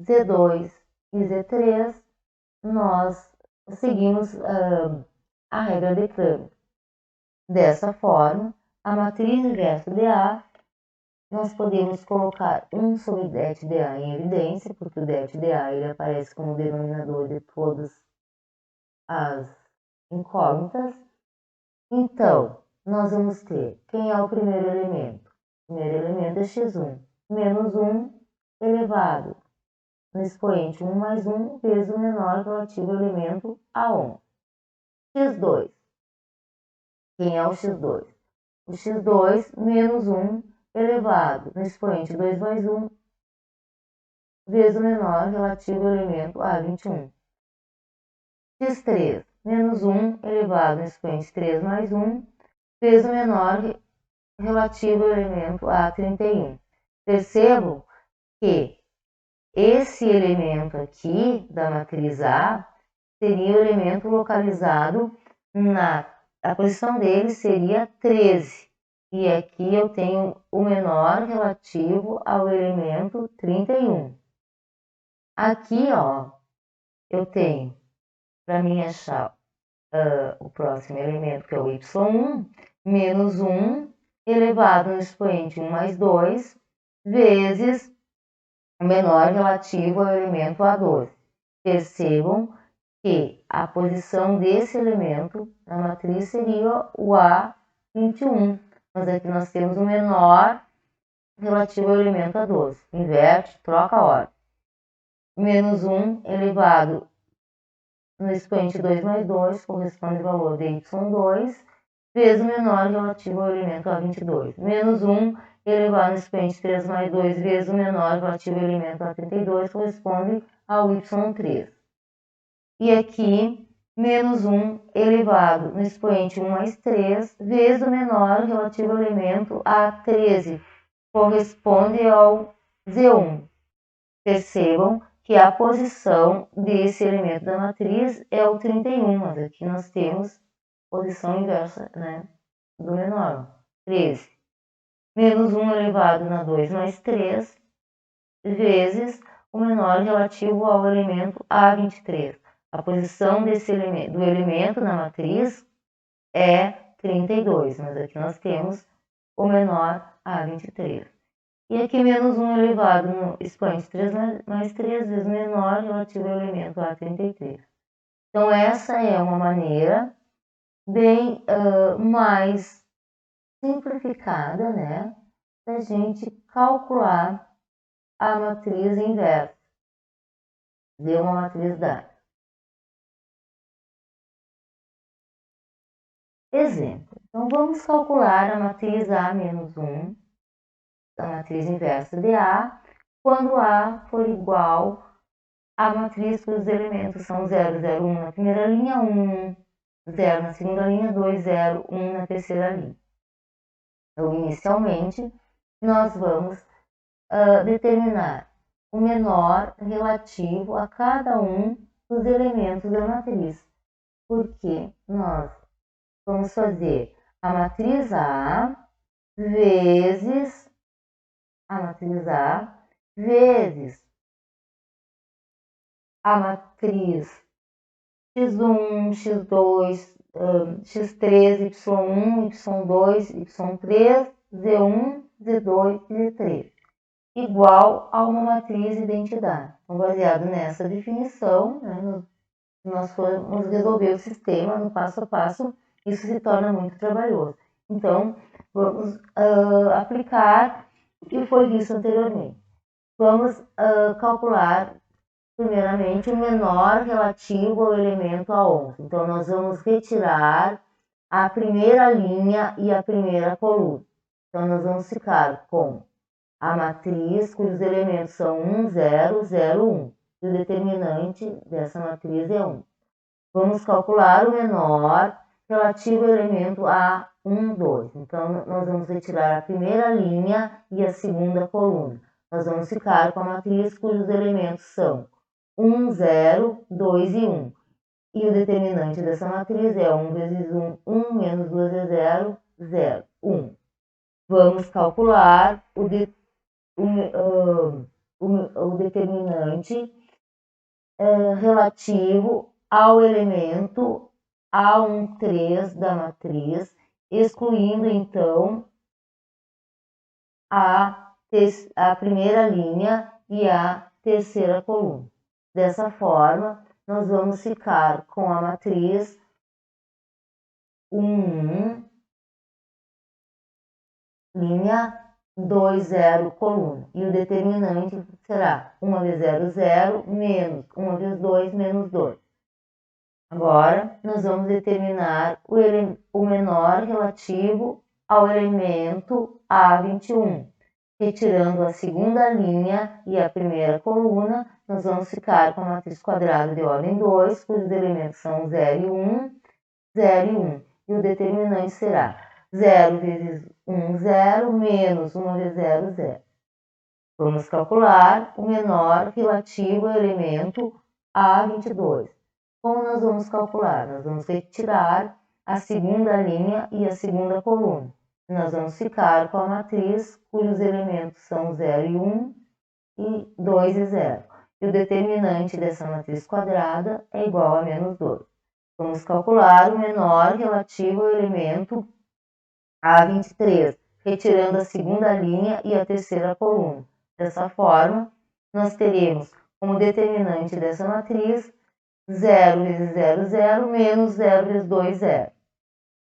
[SPEAKER 1] Z2 e Z3, nós seguimos a regra de Cramer. Dessa forma, a matriz inversa de A, nós podemos colocar 1 sobre det de A em evidência, porque o det de A ele aparece como denominador de todas as incógnitas. Então, nós vamos ter, quem é o primeiro elemento? O primeiro elemento é x1, menos 1 elevado no expoente 1 mais 1 vezes o menor relativo ao elemento A1. x2, quem é o x2? O x2 menos 1 elevado no expoente 2 mais 1 vezes o menor relativo ao elemento A21. x3 menos 1 elevado no expoente 3 mais 1 vezes o menor relativo ao elemento A31. Percebam que esse elemento aqui da matriz A seria o elemento localizado a posição dele seria 13. E aqui eu tenho o menor relativo ao elemento 31. Aqui, ó, eu tenho, para mim achar o próximo elemento, que é o y1, menos 1 elevado no expoente 1 mais 2, vezes o menor relativo ao elemento A12. Percebam que a posição desse elemento na matriz seria o A21. Mas aqui nós temos o menor relativo ao elemento A12. Inverte, troca a ordem. Menos 1 elevado no expoente 2 mais 2 corresponde ao valor de y2, vezes o menor relativo ao elemento A22. Menos 1 elevado no expoente 3 mais 2 vezes o menor relativo ao elemento A32 corresponde ao y3. E aqui, menos 1 elevado no expoente 1 mais 3 vezes o menor relativo ao elemento A13 corresponde ao Z1. Percebam que a posição desse elemento da matriz é o 31, mas aqui nós temos posição inversa, né, do menor, 13. Menos 1 elevado na 2 mais 3 vezes o menor relativo ao elemento A23. A posição do elemento na matriz é 32, mas aqui nós temos o menor A23. E aqui menos 1 elevado no expoente 3 mais 3 vezes o menor relativo ao elemento A33. Então, essa é uma maneira bem mais simplificada, né, da gente calcular a matriz inversa de uma matriz dada. Exemplo. Então, vamos calcular a matriz A menos 1, a matriz inversa de A, quando A for igual à matriz cujos elementos são 0, 0, 1 na primeira linha, 1, 0 na segunda linha, 2, 0, 1 na terceira linha. Então, inicialmente, nós vamos determinar o menor relativo a cada um dos elementos da matriz, porque nós vamos fazer a matriz A vezes a matriz A vezes a matriz x1, x2, x3, y1, y2, y3, z1, z2 e z3, igual a uma matriz identidade. Então, baseado nessa definição, né, nós formos resolver o sistema no passo a passo, isso se torna muito trabalhoso. Então, vamos aplicar o que foi visto anteriormente. Vamos calcular primeiramente o menor relativo ao elemento A11. Então, nós vamos retirar a primeira linha e a primeira coluna. Então, nós vamos ficar com a matriz cujos elementos são 1, 0, 0, 1. E o determinante dessa matriz é 1. Vamos calcular o menor relativo ao elemento A1, 2. Então, nós vamos retirar a primeira linha e a segunda coluna. Nós vamos ficar com a matriz cujos elementos são 1, 0, 2 e 1. E o determinante dessa matriz é 1 vezes 1, 1 menos 2 é 0, 0, 1. Vamos calcular o determinante relativo ao elemento A13 da matriz, excluindo então a primeira linha e a terceira coluna. Dessa forma, nós vamos ficar com a matriz 1, linha 2, 0, coluna. E o determinante será 1 vezes 0, 0, menos 1 vezes 2, menos 2. Agora, nós vamos determinar o menor relativo ao elemento A21. Retirando a segunda linha e a primeira coluna, nós vamos ficar com a matriz quadrada de ordem 2, cujos elementos são 0 e 1, 0 e 1. E o determinante será 0 vezes 1, 0, menos 1 vezes 0, 0. Vamos calcular o menor relativo ao elemento A22. Como nós vamos calcular? Nós vamos retirar a segunda linha e a segunda coluna. Nós vamos ficar com a matriz cujos elementos são 0 e 1 e 2 e 0. E o determinante dessa matriz quadrada é igual a menos 2. Vamos calcular o menor relativo ao elemento A23, retirando a segunda linha e a terceira coluna. Dessa forma, nós teremos como determinante dessa matriz 0 vezes 0, 0, menos 0 vezes 2, 0.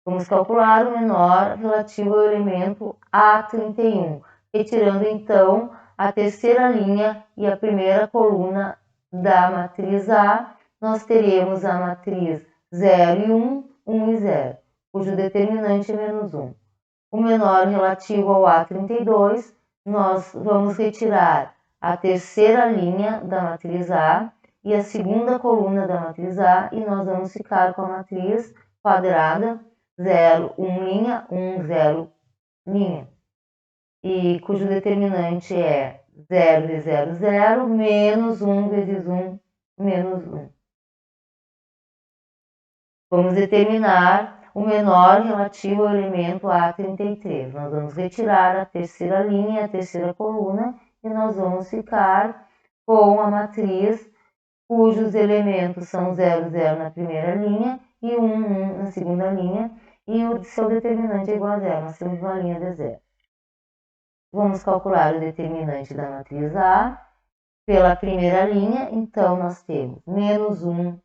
[SPEAKER 1] Vamos calcular o menor relativo ao elemento A31, retirando então a terceira linha e a primeira coluna da matriz A. Nós teremos a matriz 0 e 1, 1 e 0, cujo determinante é menos 1. O menor relativo ao A32, nós vamos retirar a terceira linha da matriz A e a segunda coluna da matriz A, e nós vamos ficar com a matriz quadrada 0, 1 linha, 1, 0 linha, e cujo determinante é 0 vezes 0, 0, menos 1 vezes 1, menos 1. Vamos determinar o menor relativo ao elemento A33. Nós vamos retirar a terceira linha e a terceira coluna, e nós vamos ficar com a matriz cujos elementos são 0, 0 na primeira linha e 1, 1 na segunda linha, e o seu determinante é igual a 0. Nós temos uma linha de 0. Vamos calcular o determinante da matriz A pela primeira linha. Então, nós temos menos 1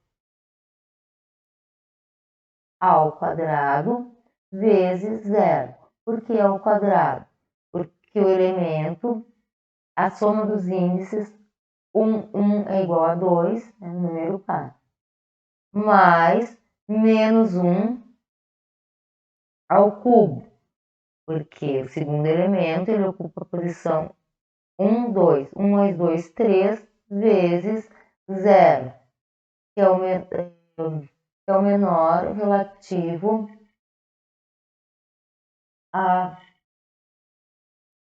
[SPEAKER 1] ao quadrado vezes 0. Por que ao quadrado? Porque o elemento, a soma dos índices, 1 é igual a 2, é um número par, mais menos 1 ao cubo, porque o segundo elemento ele ocupa a posição 1, 2, 1 mais 2, 3, vezes 0, que é o menor relativo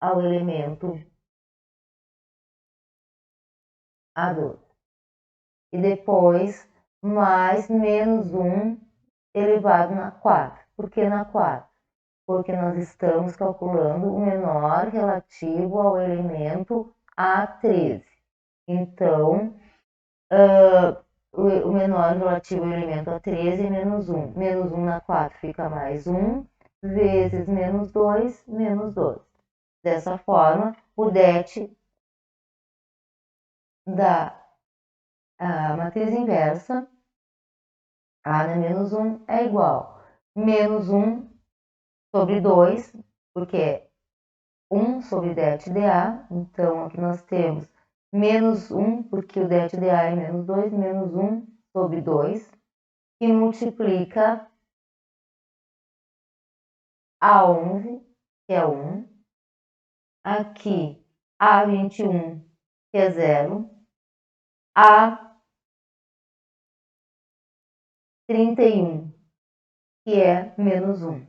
[SPEAKER 1] ao elemento A2. E depois, mais menos 1 elevado na 4. Por que na 4? Porque nós estamos calculando o menor relativo ao elemento A13. Então, o menor relativo ao elemento A13 é menos 1. Menos 1 na 4 fica mais 1, vezes menos 2, menos 2. Dessa forma, o det da matriz inversa, A na menos 1, é igual a menos 1 sobre 2, porque 1 sobre det dA. Então, aqui nós temos menos 1, porque o det dA é menos 2, menos 1 sobre 2, que multiplica A11, que é 1. Aqui, A21, que é 0. A31, que é menos 1.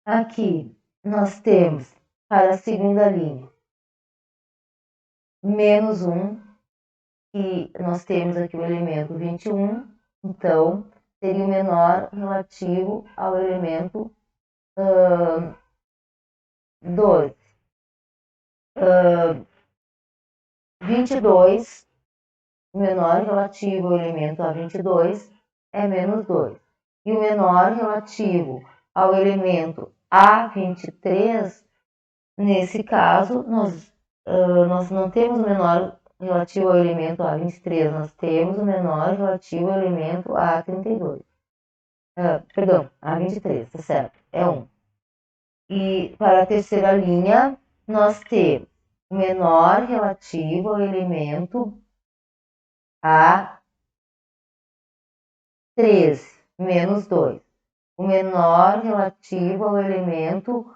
[SPEAKER 1] Aqui, nós temos, para a segunda linha, menos 1, que nós temos aqui o elemento 21, então, seria o menor relativo ao elemento 2. 22, o menor relativo ao elemento A22 é menos 2. E o menor relativo ao elemento A23, nesse caso, nós não temos o menor relativo ao elemento A23, nós temos o menor relativo ao elemento A32. Perdão, A23, tá certo, é 1. E para a terceira linha, nós temos o menor relativo ao elemento A13, menos 2. O menor relativo ao elemento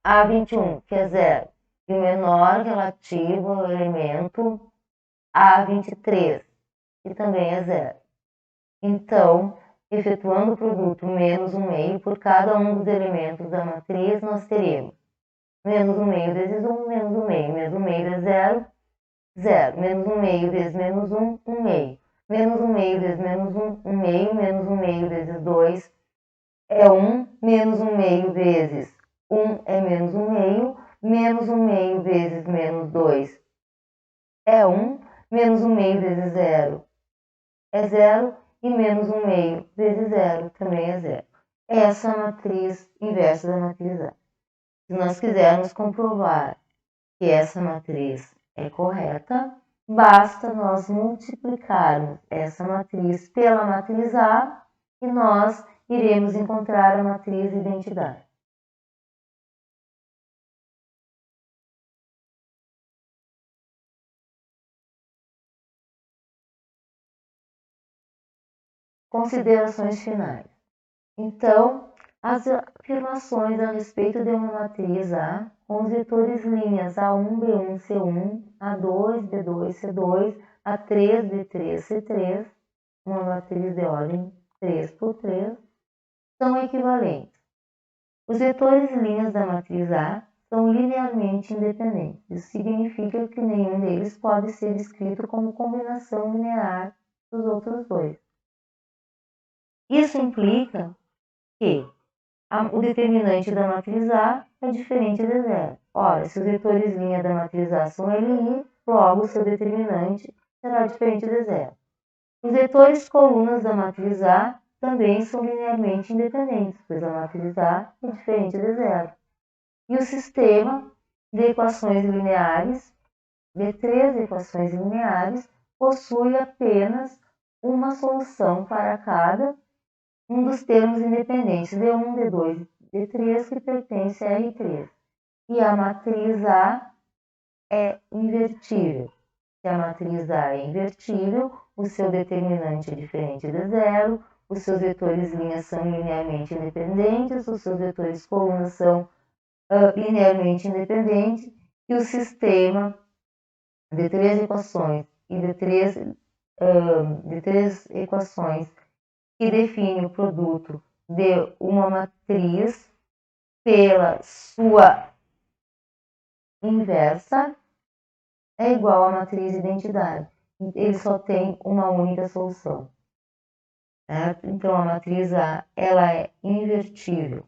[SPEAKER 1] A21, que é 0. E o menor relativo ao elemento A23, que também é 0. Então, efetuando o produto menos 1 meio por cada um dos elementos da matriz, nós teremos menos 1 meio vezes 1, menos 1 meio. Menos 1 meio vezes 0, 0. Menos 1 meio vezes menos 1, 1 meio. Menos 1 meio vezes menos 1, 1 meio. Menos 1 meio vezes 2 é 1. Menos 1 meio vezes 1 é menos 1 meio. Menos 1 meio vezes menos 2 é 1. Menos 1 meio vezes 0 é 0. E menos 1 meio vezes 0 também é 0. Essa é a matriz inversa da matriz A. Se nós quisermos comprovar que essa matriz é correta, basta nós multiplicarmos essa matriz pela matriz A e nós iremos encontrar a matriz de identidade. Considerações finais. Então, as afirmações a respeito de uma matriz A com os vetores linhas A1, B1, C1, A2, B2, C2, A3, B3, C3, uma matriz de ordem 3 por 3, são equivalentes. Os vetores linhas da matriz A são linearmente independentes. Isso significa que nenhum deles pode ser escrito como combinação linear dos outros dois. Isso implica que o determinante da matriz A é diferente de zero. Ora, se os vetores linha da matriz A são LI, logo o seu determinante será diferente de zero. Os vetores colunas da matriz A também são linearmente independentes, pois a matriz A é diferente de zero. E o sistema de equações lineares, de 3 equações lineares, possui apenas uma solução para cada um dos termos independentes, D1, D2, D3, que pertence a R3. E a matriz A é invertível. Se a matriz A é invertível, o seu determinante é diferente de zero, os seus vetores linhas são linearmente independentes, os seus vetores colunas são linearmente independentes, e o sistema de 3 equações e de três equações que define o produto de uma matriz pela sua inversa é igual à matriz de identidade. Ele só tem uma única solução. Certo? Então, a matriz A ela é invertível.